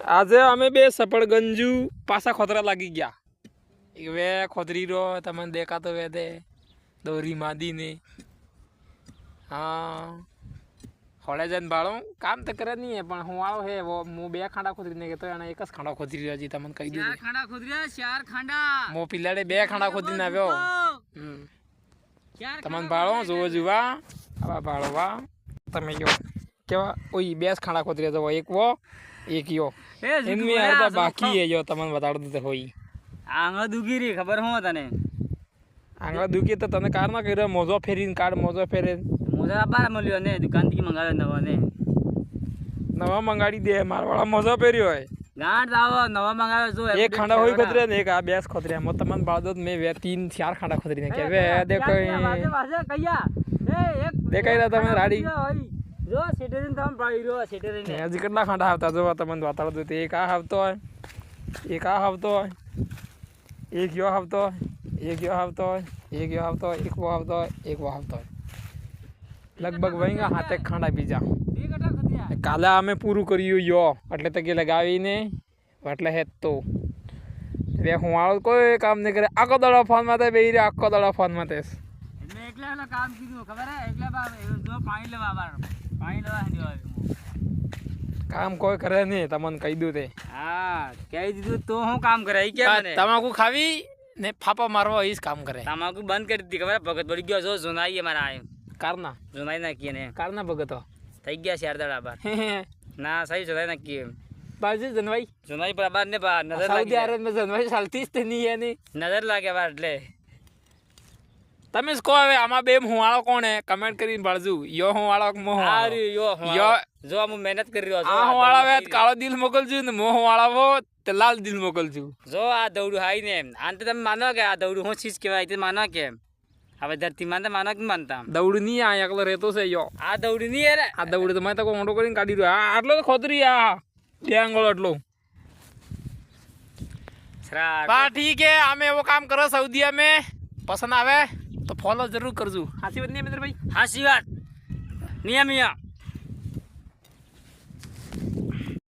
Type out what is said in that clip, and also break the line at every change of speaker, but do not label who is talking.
આજે અમે બે સફળગંજુ પાછા ખોતરા લાગી ગયા. વે ખોતરી રો તમને દેખાતો વે દે દોરી માદીને. હા હોળે જઈને ભાડો કામ તો કરે નહીં પણ હું આવો હે હું બે ખાંડા ખોતરીને કહેતો એને એક જ ખાંડા ખોતરી રહ્યો છે તમને કહી દઉં.
ખાંડા ખોતરી ચાર ખાંડા હું
પિલાડે બે ખાંડા ખોતરીને આવ્યો. તમને ભાડો જોવો જોવા આવા ભાડો વા તમે કયો કેવા ઓય બે ખાંડા ખોતરી જવો એક વો એક યો એમની અડધા બાકી હે જો તમને બતાડું તો હોય.
આંગળા દુખી રહી ખબર હું તને
આંગળા દુખી તો તને કાર ના કર્યો મોજો ફેરીને કાઢ મોજો ફેરે
મોજા બાર મળ્યો ને દુકાનથી મંગાવ્યો નવો ને
નવા મંગાડી દે મારવાળા મોજો ફેર્યો હોય
ગાંઠ આવો નવા મંગાવ્યો જો
એક ખાંડા હોય ખોતરે ને એક આ બેસ ખોતરે એમાં તમને બાળદો મેં વે 3-4 ખાંડા ખોતરી નાખ્યા વે દેખો
કયા એ એક
દેખાઈ રહ્યા તમે રાડી
જો સેટેરીન તમે પાડી રહ્યો સેટેરીન
હજી કેટલા ખાંડા આવતા જો તમને બતાડો તો એક આ આવતો હોય એક આ આવતો હોય એક યો આવતો હોય એક યો આવતો હોય એક યો આવતો હોય એક વો આવતો હોય એક વો આવતો હોય લગભગ વહીંગા હાથે ખાંડા બીજા કાલે અમે પૂરું કર્યું યો એટલે તો કે લગાવીને એટલે હે તો રે હું આવો કોઈ કામ નહીં કરે આખો દડો ફોન માં બેહી રે આખો દડો ફોન માં તેસ
એટલે એકલા કામ કીધું ખબર હે એકલા જો પાણી લેવા પાણી લેવા
કામ કોઈ કરે નહીં તમને કહી દઉં તે
હા કહી દીધું તો હું કામ કરે કે મને
તમાકુ ખાવી ને ફાપા મારવો એ જ કામ કરે.
તમાકુ બંધ કરી દીધી ખબર ભગત પડી ગયો જો જોનાઈ મારા આય
કારના
જોનાઈ નાખીએ ને
કારના ભગતો
થઈ ગયા ચાર દડા બાર ના સહી જોનાઈ નાખીએ
બાજુ જનવાઈ
જોનાઈ પર બાર ને બાર નજર
સાઉદી અરેબિયા માં જનવાઈ ચાલતી જ નહીં એની
નજર લાગે બાર એટલે
તમે કહો હવે આમાં બે હુંવાળો કોણ હે કમેન્ટ કરીને ભળજો યો હુંવાળો કે મો હુંવાળો
યો જો હું મહેનત કરી રહ્યો છું
આ હુંવાળો વે કાળો દિલ મોકલજો ને મો હુંવાળો હો તે લાલ દિલ મોકલજો.
જો આ દવડું હાઈ ને આને તમે માનો કે આ દવડું હું ચીજ કહેવાય તે માનો કે હવે ધરતી માનતા માનો કે માનતા
દવડું નહીં આ એકલો રહેતો છે યો
આ દવડું નહીં રે
આ દવડું તો મેં તો ઊંડો કરીને કાઢી રહ્યો આ આટલો તો ખોતરી આ ડેંગોળ આટલો બા ઠીક હે અમે એવો કામ કરો સઉદી અમે પસંદ આવે તો ફોલો જરૂર કરજો. હાસી વાત નહીં મિત્રભાઈ
હાસી વાત નિયમિયા